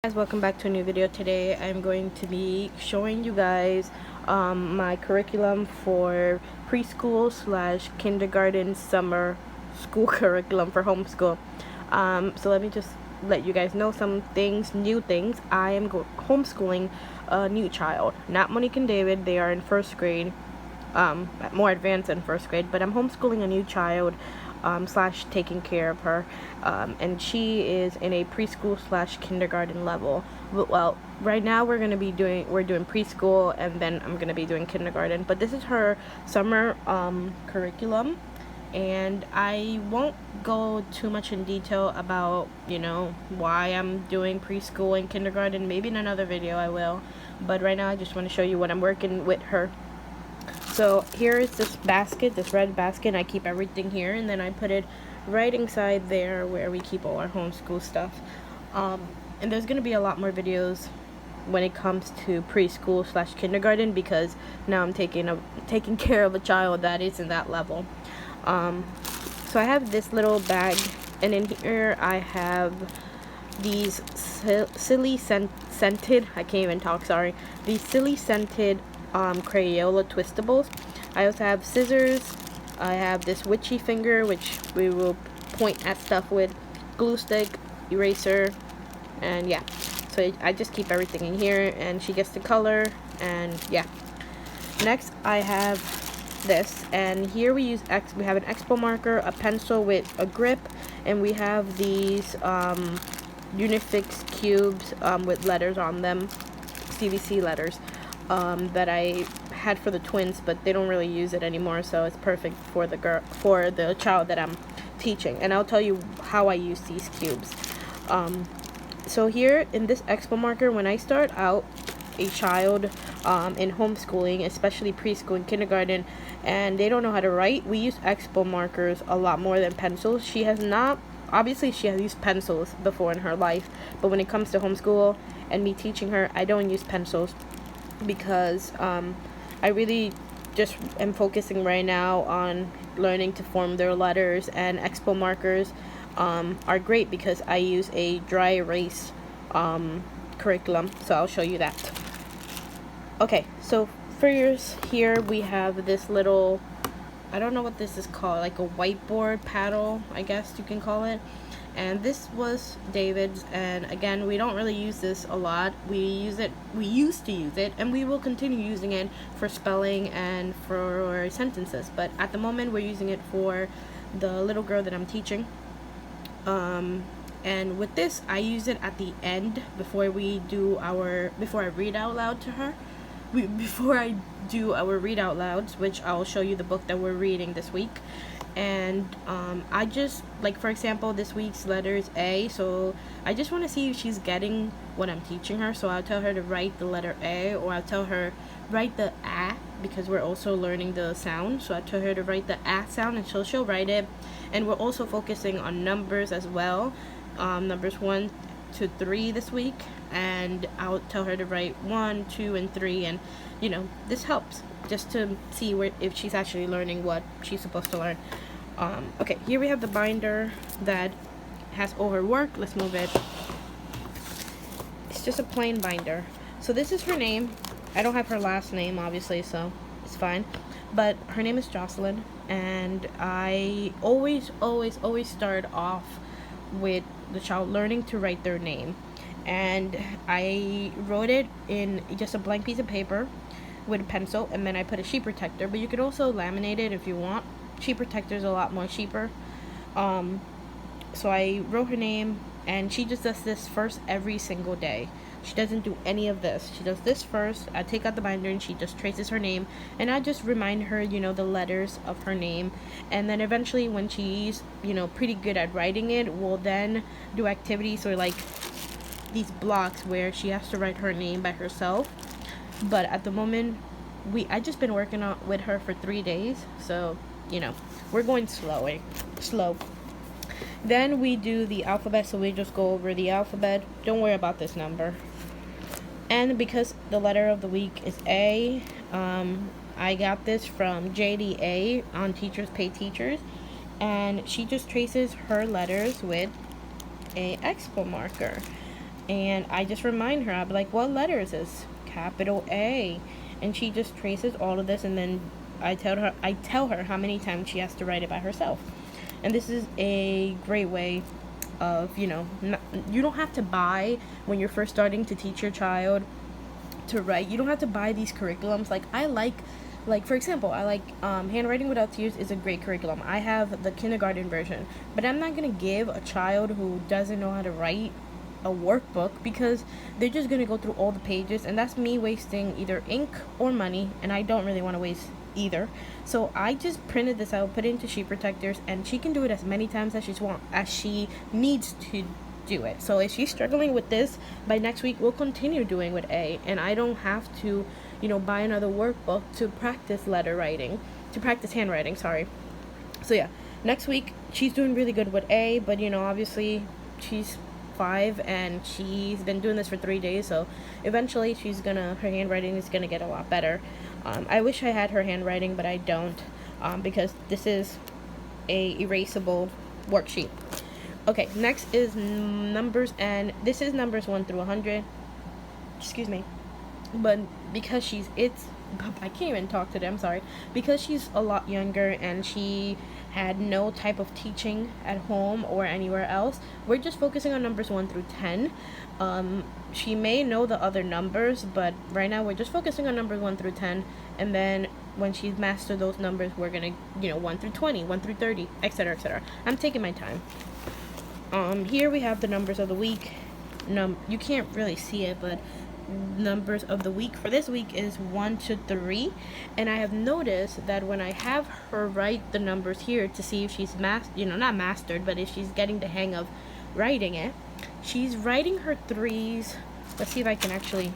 Guys, welcome back to a new video. Today I'm going to be showing you guys my curriculum for preschool slash kindergarten summer school curriculum for homeschool. So let me just let you guys know some things, new things. I am homeschooling a new child, not Monique and David. They are in first grade, more advanced in first grade, but I'm homeschooling a new child slash taking care of her, and she is in a preschool slash kindergarten level. Well, right now we're doing preschool, and then I'm gonna be doing kindergarten. But this is her summer curriculum, and I won't go too much in detail about why I'm doing preschool and kindergarten. Maybe in another video I will, but right now I just want to show you what I'm working with her. So here is this basket, this red basket, and I keep everything here, and then I put it right inside there where we keep all our homeschool stuff. And there's gonna be a lot more videos when it comes to preschool slash kindergarten, because now I'm taking care of a child that is in that level. So I have this little bag, and in here I have these silly scented, I can't even talk, sorry, these silly scented Crayola twistables. I also have scissors. I have this witchy finger, which we will point at stuff with, glue stick, eraser, and yeah. So I just keep everything in here, and she gets the color, and yeah. Next I have this, and here we have an expo marker, a pencil with a grip, and we have these Unifix cubes with letters on them, CVC letters. That I had for the twins, but they don't really use it anymore, so it's perfect for the child that I'm teaching. And I'll tell you how I use these cubes. So here in this expo marker, when I start out a child in homeschooling, especially preschool and kindergarten, and they don't know how to write, we use expo markers a lot more than pencils. Obviously she has used pencils before in her life, but when it comes to homeschool and me teaching her, I don't use pencils, because I really just am focusing right now on learning to form their letters, and expo markers are great because I use a dry erase curriculum, so I'll show you that. Okay, so first here we have this little, I don't know what this is called, like a whiteboard paddle, I guess you can call it. And this was David's, and again, we don't really use this a lot. We used to use it, and we will continue using it for spelling and for sentences, but at the moment we're using it for the little girl that I'm teaching. And with this, I use it at the end before I read out loud to her. Before I do our read out louds, which I'll show you the book that we're reading this week. And I just, like, for example, this week's letter is A, so I just want to see if she's getting what I'm teaching her. So I'll tell her to write the letter A, or I'll tell her write the A, because we're also learning the sound. So I tell her to write the A sound, and she'll write it. And we're also focusing on numbers as well, numbers 1 to 3 this week, and I'll tell her to write 1, 2, and 3, and this helps just to see if she's actually learning what she's supposed to learn. Okay, here we have the binder that has all her work. Let's move it. It's just a plain binder. So this is her name. I don't have her last name, obviously, so it's fine, but her name is Jocelyn, and I always start off with the child learning to write their name. And I wrote it in just a blank piece of paper with a pencil, and then I put a sheet protector, but you could also laminate it if you want. Sheet protector is a lot more cheaper. So I wrote her name, and she just does this first every single day. She doesn't do any of this. She does this first. I take out the binder, and she just traces her name, and I just remind her the letters of her name. And then eventually, when she's pretty good at writing it, we'll then do activities, or like these blocks where she has to write her name by herself. But at the moment, I just been working with her for 3 days, so we're going slow. Then we do the alphabet, so we just go over the alphabet. Don't worry about this number. And because the letter of the week is A, I got this from JDA on Teachers Pay Teachers, and she just traces her letters with a expo marker. And I just remind her. I'll be like, what letter is this? Capital A. And she just traces all of this, and then I tell her how many times she has to write it by herself. And this is a great way of, you don't have to buy, when you're first starting to teach your child to write, you don't have to buy these curriculums. Like for example, I like Handwriting Without Tears is a great curriculum. I have the kindergarten version, but I'm not going to give a child who doesn't know how to write a workbook, because they're just going to go through all the pages, and that's me wasting either ink or money, and I don't really want to waste either. So I just printed this out, put it into sheet protectors, and she can do it as many times as she needs to do it. So if she's struggling with this, by next week we'll continue doing with A, and I don't have to buy another workbook to practice handwriting, sorry. So yeah, next week she's doing really good with A, but obviously she's 5 and she's been doing this for 3 days, so eventually her handwriting is gonna get a lot better. I wish I had her handwriting, but I don't, because this is a erasable worksheet. Okay, next is numbers, and this is numbers 1 through 100. Excuse me. But because I can't even talk today, I'm sorry. Because she's a lot younger and she had no type of teaching at home or anywhere else, we're just focusing on numbers 1 through 10. She may know the other numbers, but right now we're just focusing on numbers 1 through 10, and then when she's mastered those numbers, we're gonna 1 through 20, 1 through 30, etc., etc. I'm taking my time. Here we have the numbers of the week. You can't really see it, but numbers of the week for this week is 1 to 3, and I have noticed that when I have her write the numbers here to see if she's not mastered, but if she's getting the hang of writing it, she's writing her 3s. Let's see if I can actually,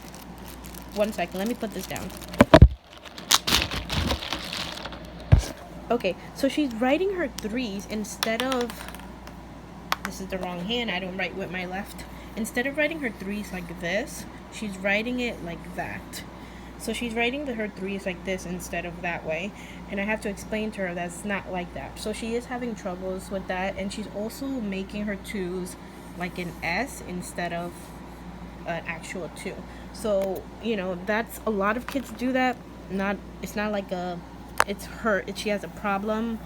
1 second, let me put this down. Okay, so she's writing her 3s instead of, this is the wrong hand, I don't write with my left. Instead of writing her 3s like this, she's writing it like that. So she's writing her 3s like this instead of that way, and I have to explain to her that's not like that. So she is having troubles with that, and she's also making her 2s like an S instead of an actual 2. So that's, a lot of kids do that. It's not like she has a problem.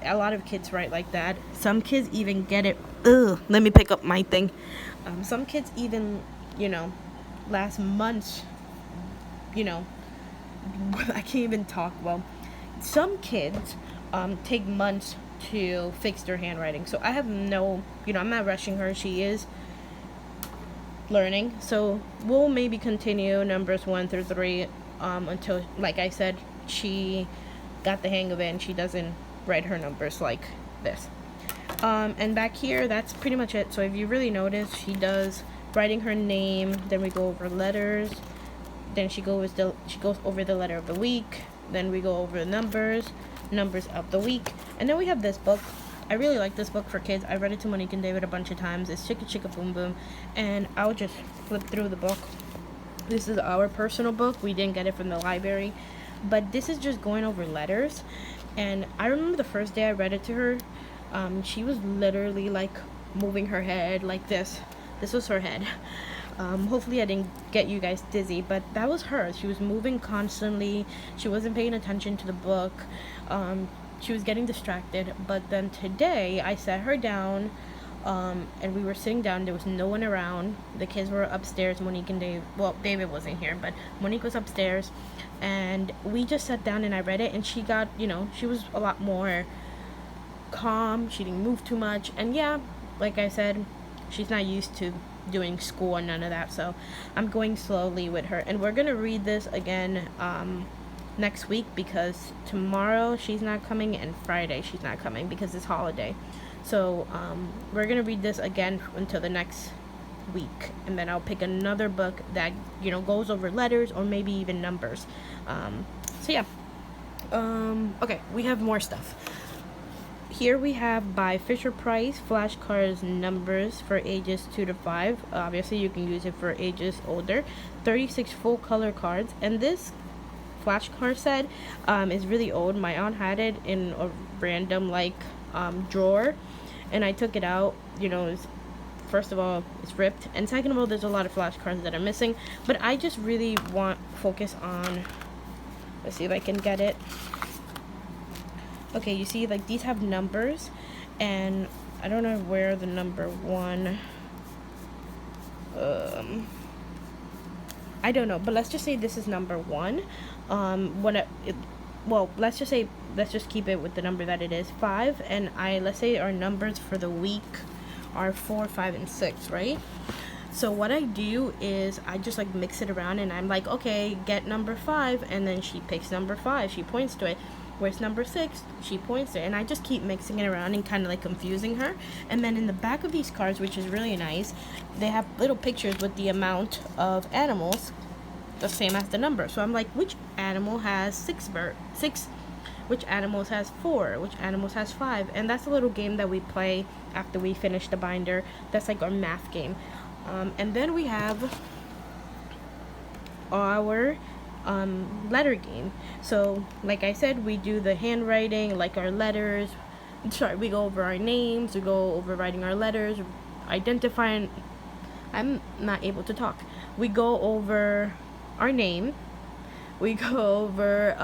A lot of kids write like that. Some kids even get it. Let me pick up my thing. Some kids even, last month, I can't even talk well. Some kids take months to fix their handwriting. So I have I'm not rushing her. She is learning. So we'll maybe continue numbers 1 through 3 until, like I said, she got the hang of it and she doesn't write her numbers like this. And back here, that's pretty much it. So if you really notice, she does writing her name, then we go over letters, then she goes over the letter of the week, then we go over numbers of the week, and then we have this book. I really like this book for kids. I read it to Monique and David a bunch of times. It's Chicka Chicka Boom Boom, and I'll just flip through the book. This is our personal book. We didn't get it from the library, but this is just going over letters. And I remember the first day I read it to her, she was literally like moving her head like this. This was her head. Hopefully I didn't get you guys dizzy, but that was her. She was moving constantly. She wasn't paying attention to the book. She was getting distracted. But then today I sat her down, and we were sitting down. There was no one around. The kids were upstairs. Monique and Dave. Well, David wasn't here, but Monique was upstairs, and we just sat down and I read it. And she got, she was a lot more calm. She didn't move too much. And yeah, like I said, she's not used to doing school and none of that, so I'm going slowly with her. And we're gonna read this again next week, because tomorrow she's not coming and Friday she's not coming because it's holiday. So we're gonna read this again until the next week, and then I'll pick another book that goes over letters or maybe even numbers. So yeah, okay, we have more stuff. Here we have by Fisher Price flashcards numbers for ages 2 to 5. Obviously you can use it for ages older. 36 full color cards, and this flashcard set is really old. My aunt had it in a random drawer, and I took it out. It's first of all, it's ripped, and second of all, there's a lot of flashcards that are missing. But I just really want focus on, let's see if I can get it. Okay, you see, like, these have numbers, and I don't know where the number 1, I don't know, but let's just say this is number 1. Well, let's just keep it with the number that it is, 5, and let's say our numbers for the week are 4, 5, and 6, right? So what I do is I just like mix it around, and I'm like, okay, get number 5, and then she picks number 5, she points to it. Where's number 6? She points to it, and I just keep mixing it around and kind of like confusing her. And then in the back of these cards, which is really nice, they have little pictures with the amount of animals, the same as the number. So I'm like, which animal has 6? Which animals has 4? Which animals has 5? And that's a little game that we play after we finish the binder. That's like our math game. And then we have our letter game. So like I said, we do the handwriting, like our letters. Sorry, we go over our names, we go over writing our letters, identifying. I'm not able to talk. We go over our name, we go over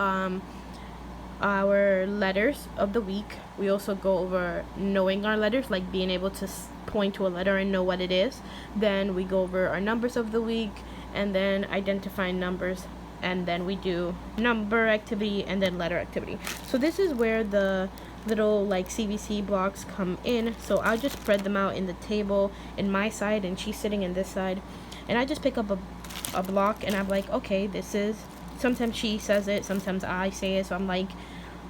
our letters of the week. We also go over knowing our letters, like being able to point to a letter and know what it is. Then we go over our numbers of the week, and then identifying numbers, and then we do number activity and then letter activity. So this is where the little like CVC blocks come in. So I'll just spread them out in the table in my side, and she's sitting in this side, and I just pick up a block, and I'm like, okay, this is, sometimes she says it, sometimes I say it, so I'm like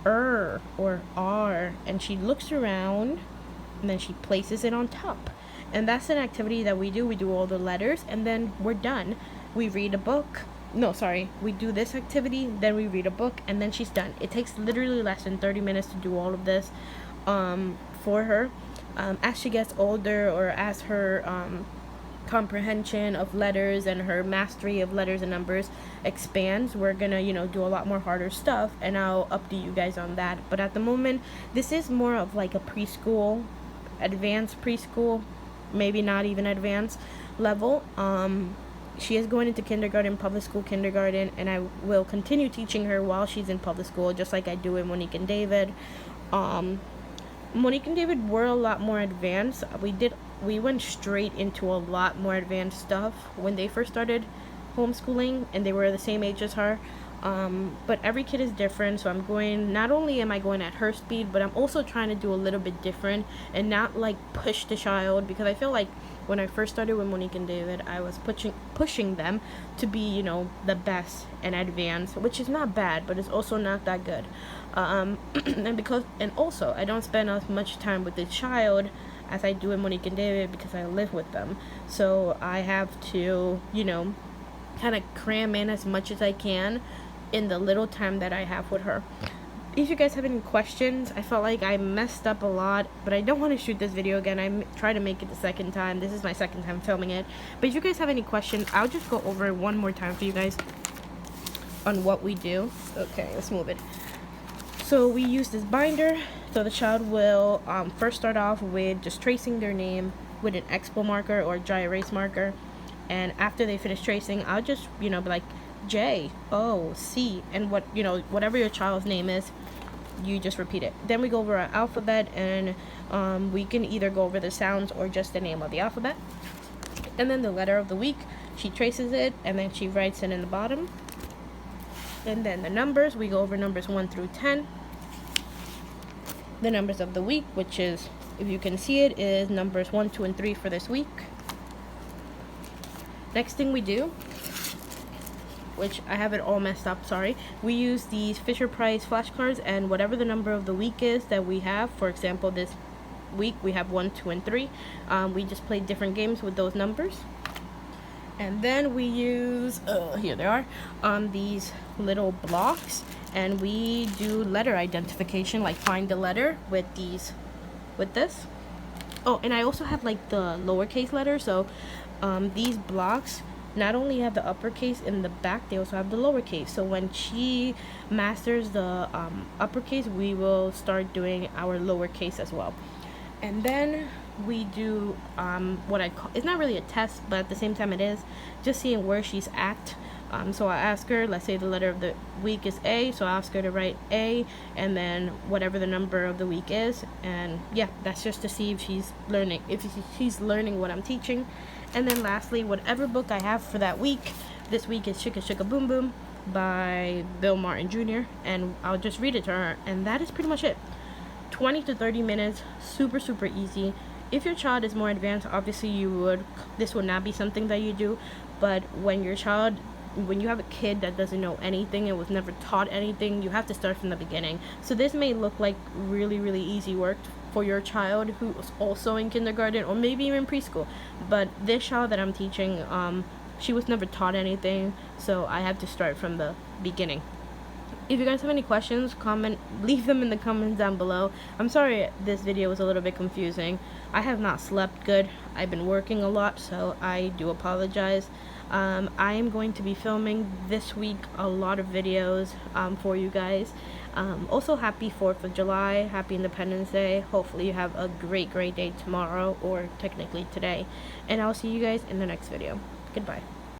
or R, and she looks around, and then she places it on top. And that's an activity that we do. We do all the letters, and then we're done. We read a book. No, sorry, we do this activity, then we read a book, and then she's done. It takes literally less than 30 minutes to do all of this for her. As she gets older, or as her comprehension of letters and her mastery of letters and numbers expands, we're gonna, do a lot more harder stuff, and I'll update you guys on that. But at the moment, this is more of like a preschool, advanced preschool, maybe not even advanced level. She is going into kindergarten, public school kindergarten, and I will continue teaching her while she's in public school, just like I do with Monique and David. Monique and David were a lot more advanced. We went straight into a lot more advanced stuff when they first started homeschooling, and they were the same age as her. But every kid is different, so not only am I going at her speed, but I'm also trying to do a little bit different and not like push the child, because I feel like when I first started with Monique and David, I was pushing them to be, the best and advanced, which is not bad, but it's also not that good. And also I don't spend as much time with the child as I do with Monique and David, because I live with them. So I have to, kind of cram in as much as I can in the little time that I have with her. If you guys have any questions, I felt like I messed up a lot, but I don't want to shoot this video again. I try to make it the second time. This is my second time filming it. But if you guys have any questions, I'll just go over it one more time for you guys on what we do. Okay, let's move it. So we use this binder. So the child will first start off with just tracing their name with an expo marker or dry erase marker. And after they finish tracing, I'll just, be like J, O, C, and whatever your child's name is, you just repeat it. Then we go over our alphabet, and we can either go over the sounds or just the name of the alphabet. And then the letter of the week, she traces it, and then she writes it in the bottom. And then the numbers, we go over numbers 1 through 10. The numbers of the week, which is, if you can see it, is numbers 1, 2, and 3 for this week. Next thing we do, which I have it all messed up, sorry. We use these Fisher-Price flashcards, and whatever the number of the week is that we have, for example, this week we have 1, 2, and 3. We just play different games with those numbers. And then we use, here they are, these little blocks, and we do letter identification, like find the letter with this. Oh, and I also have like the lowercase letters, so these blocks not only have the uppercase in the back, they also have the lowercase. So when she masters the uppercase, we will start doing our lowercase as well. And then we do what I call, it's not really a test, but at the same time it is, just seeing where she's at. So I ask her, let's say the letter of the week is A, so I ask her to write A and then whatever the number of the week is, and yeah, that's just to see if she's learning, what I'm teaching. And then lastly, whatever book I have for that week, this week is Shika Shika Boom Boom by Bill Martin Jr., and I'll just read it to her, and that is pretty much it. 20 to 30 minutes, super easy. If your child is more advanced, obviously this would not be something that you do, but when you have a kid that doesn't know anything and was never taught anything, you have to start from the beginning. So this may look like really easy work for your child who's also in kindergarten or maybe even preschool, but this child that I'm teaching, she was never taught anything, so I have to start from the beginning. If you guys have any questions, leave them in the comments down below. I'm sorry this video was a little bit confusing. I have not slept good. I've been working a lot, so I do apologize. I am going to be filming this week a lot of videos for you guys. Also, happy 4th of July, happy Independence Day. Hopefully you have a great day tomorrow, or technically today. And I'll see you guys in the next video. Goodbye.